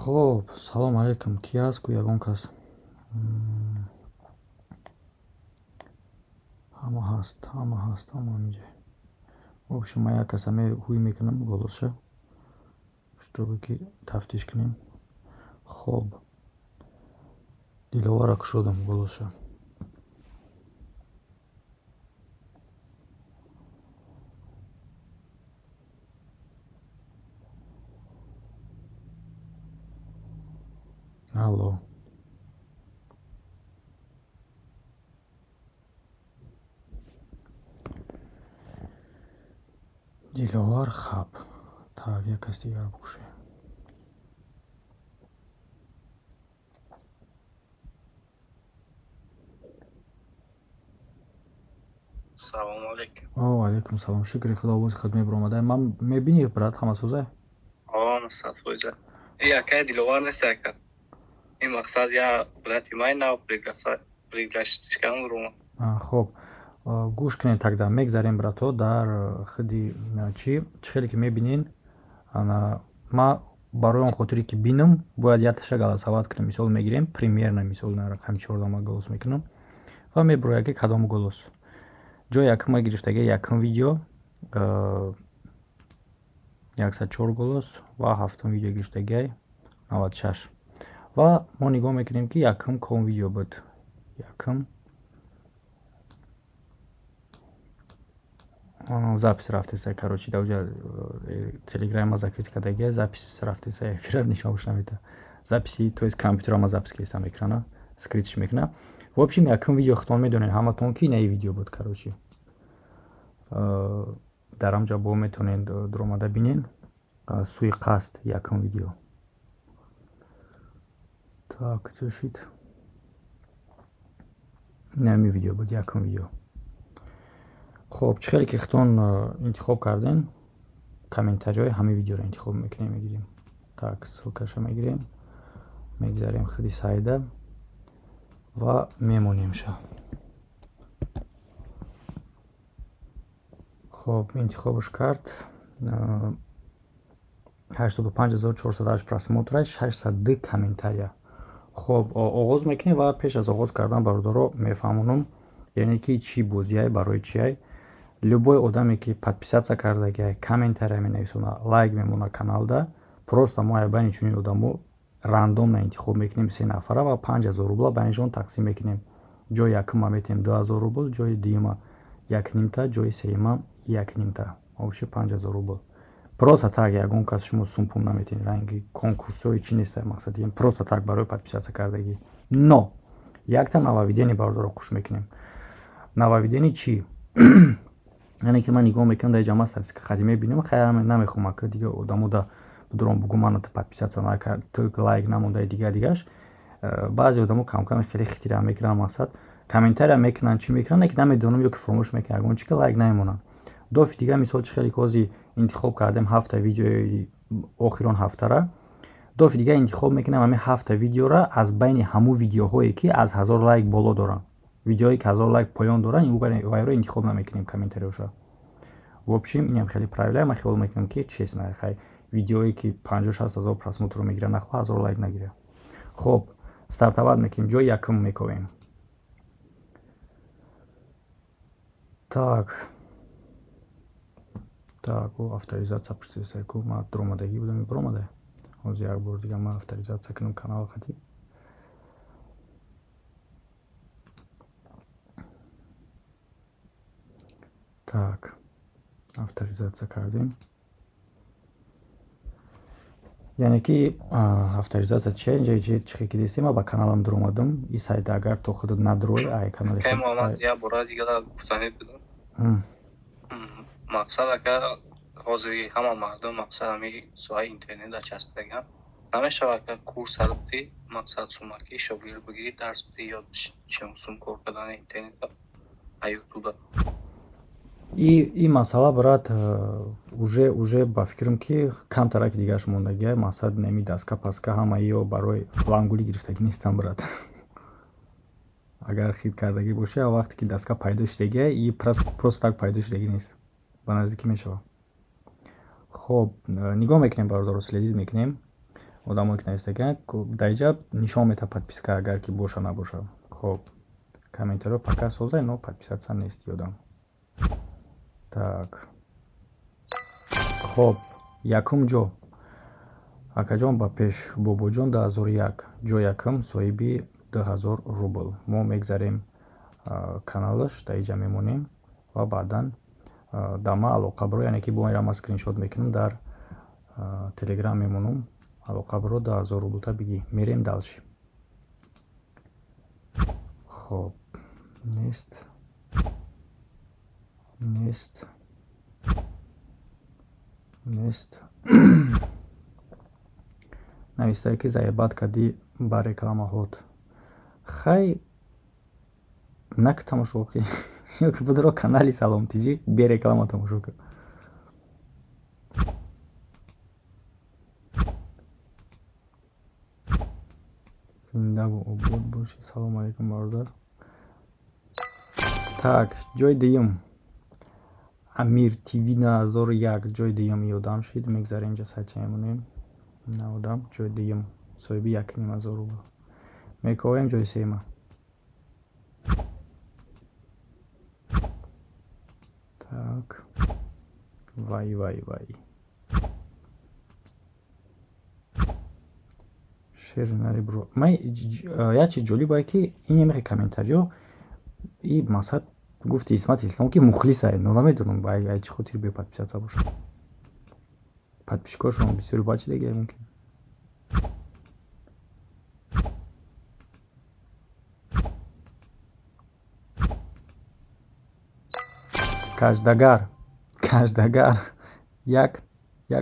خب سلام علیکم. کی هست کو یگان کس؟ همه هست اینجا. в общем ما یک کسمه هوی میکنم گلوشه чтобы که تفتیش کنیم. خب دلوارک شدم گلوشه. алло دلوار خب так якось دیگر بکشه. سلام علیکم. او علیکم سلام. شکر خدا بود خدمت برآمده. من میبینی برات همه سوزه. مستفوزه яке диловар нест яка این مقصد یا برای مای نو پریگلشتش کنم رو خب گوش کنین так да мегзарем брато дар худи чӣ хеле ки мебинин ма барои он хотире ки бинам бояд як таша галасават кунам. мисол мегирем примерно мисол на рақами 14 голос мекунам ва мебуроям ки кадом голос ҷои якум ма гирифтаги якум видео 104 голос ва ҳафтум видео гирифтаги 96 ва мо нигоҳ мекунем ки якум ком видео буд. якум запись рафтеса короче давҷа телеграма закрит кардаги запись рафтеса эфира нишон шунамита записи то есть компютерама запись киста экрана скритиш мекуна. в общем якум видео хутон медонед ҳаматон ки наи видео буд. короче дар ҳамҷа бо метонед дуромада бинен суи қасд якум видео. так чӣ шид нами видео буд якум видео. خب چه خیلی که خودتون انتخاب کردین کامنتاری‌های همه ویدیو رو انتخاب میکنیم میگیریم. так ссылкаша میگیریم میگذاریم خیلی سایده و میمونیم شه. خب انتخابش کرد 85408 просмотраш 802 комментария. خب آغاز میکنیم و پیش از آغاز کردن برادرها میفهمونم یعنی که چی بوزیای برای چیای любой одаме ки подписаться кардаги комментария менависона лайк мемона каналда просто мо байни чунин одамо рандомно интихоб мекунем 3 нафара ва 5000 рубла байнишон тақсим мекунем. ҷои якума метем 2000 рубл ҷои дуюма 1 нимта ҷои сеюма 1 нимта обши 5000 рубл. просто так ягон кас шумо сумпум наметин ранги конкурсои чи неста мақсади просто так барои подписаться кардаги. но якта нововведение бародаро хуш мекунем. нововведение чи яъне ки ман нигоҳ мекунам дар ҷамъа статистика хади мебинам хайр намехоҳам ки дига одамо да дуром бугу ман подписаться накард ту лайк намонда дигаш баъзе одамо камкам хеле хитира мекунам мақсад комментария мекунанд чӣ мекунанд ки намедонам ё ки фромӯш мекунанд ягон чи ки лайк намемонанд. дофи дига мисол чи хеле ки ҳозир интихоб кардем 7 видеои охирон ҳафтара дофи дига интихоб мекунам ҳамин 7 видеора аз байни ҳамун видеоҳое ки аз 1000 лайк боло доранд видеои ки 1000 лайк поён доранд вайро интихоб намекунем комментариёша. в общем инам хеле правила ман хиёл мекунам ки честно хай видеое ки 56 000 просмотрро мегирад нахо 1000 лайк нагирад. хоб стартовать мекунем ҷои якум мековем. так авторизация пуштиса ку ма дуромадагӣ будам биромада ҳозир як бор дига ман авторизация кунам канал хати. так авторизация кардем яъне ки авторизация чиа чихе ки дестем ма ба каналам дуромадам и сайта агар то худуд надурой ай канали я бора дига да гуфтанид будам мақсад ака ҳозири ҳама мардум мақсад ҳами соҳаи интернетда часпидаган намешавад ка курс албти мақсад сумаки шогирд бигирӣ дарс бидӣ ё сум кор кардани интернетда а ютубда. این مسئله برات уже با فکرم که کم ترک دیگهش موندگی مقصد نمی دستگاه پسکه همه یا برای لانگولی گرفتگی نیستم برات. اگر خید کردگی باشه وقتی که دستگاه پیدا شدگی این پروست تک پیدا شدگی نیست به نزدیکی میشه. خب نگاه میکنیم برادر رو سلیدید میکنیم. одамое ки наистаган дар инҷа нишон мета подписка агар ки боша набоша. Хоб комментариро пока созай, но подписаться нести одам. Так. Хоб якум ҷо акаҷон ба пеш бобоҷон 2001 ҷо якум соҳиби 2000 рубл. Мо мегзарем каналаш дар инҷа мемонем ва баъдан дама алоқа биро, яъне ки бо инро ма скриншот мекунам дар телеграм мемонам. Алоқа биро 2000 рублта бигӣ мерем далши. Хоб нест навистае ки заебат кардӣ ба рекламаҳот. Хай нак тамошо ки ёки будро канали Саломтиҷӣ бе реклама тамошо кар. Зиндагу обод бошӣ. Салом алейкум бародар. Так, ҷои дуюм Амир ТВ 2001 ҷои дуюм ёдам шид. Мегзарем инҷа сайта мемонем. Наводам ҷои дуюм соҳиби 1500 рубл. Мекоҳем ҷои сеюма. Так. Вай. Шернари бро. Май як чиз ҷолибае ки ин немехе комментариё и масад гуфти Исмат Ислом ки мухлисае, но намедонам ай чӣ хотир бе подписаться бошад. Подписчикошон бисёри бачи дега мумкин. Каждагар як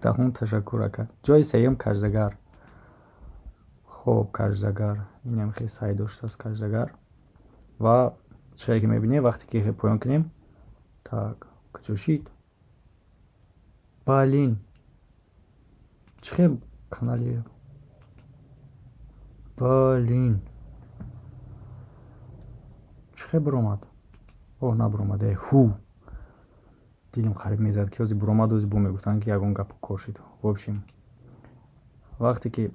таҳун ташаккур ака. Ҷои сеюм Каждагар. Хоб Каждагар инам хеле сай доштааст Каждагар. Ва чизе ки мебинем вақте ки поён кунем. Так, куҷо шид? Балин. Чӣ канали? Балин. Чӣ биромад? О, набиромаде. Ху. Дилим қариб мезад ки ҳозир биромад ҳозир бо мегуфтанд ки ягон гапу кор шид. Вобшим вақте ки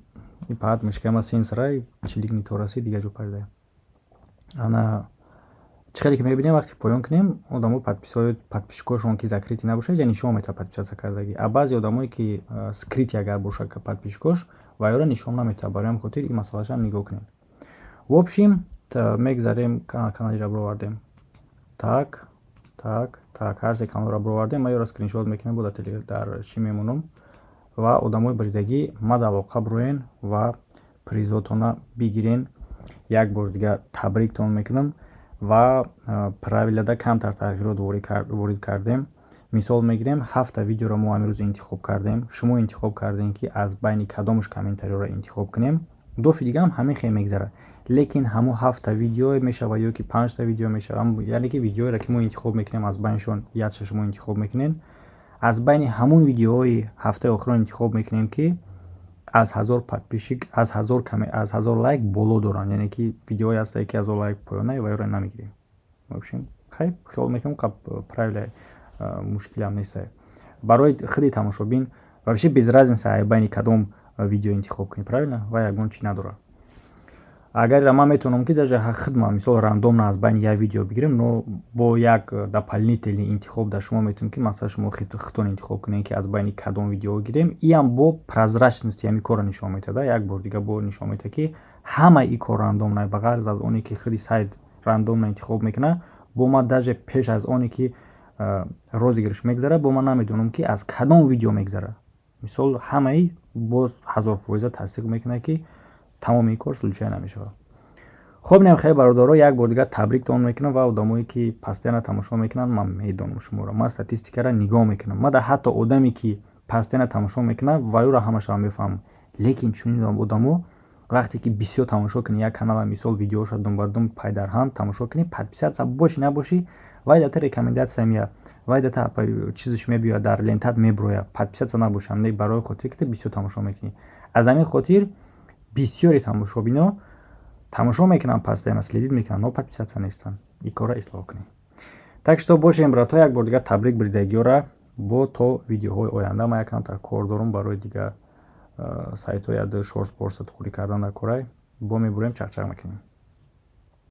ин паҳат мешкама сенсора чилик митораси дига ҷо парда. Ана чизе ки мебинем вақте поён кунем, одамо подписчикошон ки закрити набошад, я нишон мета подписаться кардагӣ. А баъзе одамое ки скрити агар бошад ки подписчикош ва ёро нишон намета. Барои ҳамин хотир ин масъалашам нигоҳ кунем. Вобшим мегзарем каналиро бировардем. Так. Ҳар се каналро бировардем. Ман ёро скриншот мекунем бо дар чӣ мемонам. Ва одамои бридагӣ мад алоқа бироен ва призотона бигирен. Як бор дига табриктон мекунам ва правилада камтар тағйирот ворид кардем. Мисол мегирем 7 видеоро мо амирӯз интихоб кардем. Шумо интихоб кардем ки аз байни кадомаш комментариёро интихоб кунем. Дофи дигам ҳамин хеле мегзара. Лекин ҳамо 7 видео мешава ё ки 5 видео мешава. Яъне ки видеоеро ки мо интихоб мекунем аз байншон якша шумо интихоб мекунем. Аз байни ҳамон видеоҳои ҳафтаи охирон интихоб мекунем ки аз 1000 подписчик, аз 1000 лайк боло доранд. Яъне ки видеоҳое ҳастае ки 1000 лайк поёна ва ёро намегирем. Вобшим хай хиёл мекунам правила мушкилам нестае. Барои худи тамошобин вообще без разница байни кадом видео интихоб кунӣ, правильно? Ва ягон чӣ надорад. Агар ман метавонам ки даже хидма мисол рандомно аз байни як видео бигирем, но бо як дополнительный интихоб дар шумо метавонем ки масалан шумо хитон интихоб кунем ки аз байни кадом видео гирем. Иам бо прозрачности ҳамин корро нишон метада. Як бор дига бо нишон метада ки ҳама ин кор рандомно ба ғарз аз оне ки худи сайт рандомно интихоб мекуна. Бо ман даже пеш аз оне ки розыгрыш мегзара, бо ман намедонам ки аз кадом видео мегзара. Мисол ҳамаи бо 1000% тасдиқ мекуна ки тамоми ин кор случай намешавад. Хоб инам хеле бародаро, як бор дига табриктон мекунам ва одамое ки постоянно тамошо мекунанд, ман медонам шуморо. Ман статистикаро нигоҳ мекунам. Ман ҳатто одаме ки постоянно тамошо мекунад ва ёро ҳамашро мефаҳмам. Лекин чунин одамо вақте ки бисёр тамошо кунӣ як канала, мисол видеоша думбардум пайдар ҳам тамошо кунӣ, подписаться боши набоши, вай дата рекомендация мея, вай дата чизаш мебиёяд дар лентат меброя, подписаться набошам, не барои хотире ки бисёр тамошо мекунӣ. Аз ҳамин хотир бисёри тамошобино тамошо мекунанд, постоянно следит мекунанд, но подписаться нестанд. Ин корро ислоҳ кунем. Так что бошем братҳо, як бор дига табрик бридагиёра бо то видеоҳои оянда. Ман якам кор дорам барои дига сайтҳои ади шорс порса тухурӣ кардан дар кораи бо мебурем чақчақ мекунем.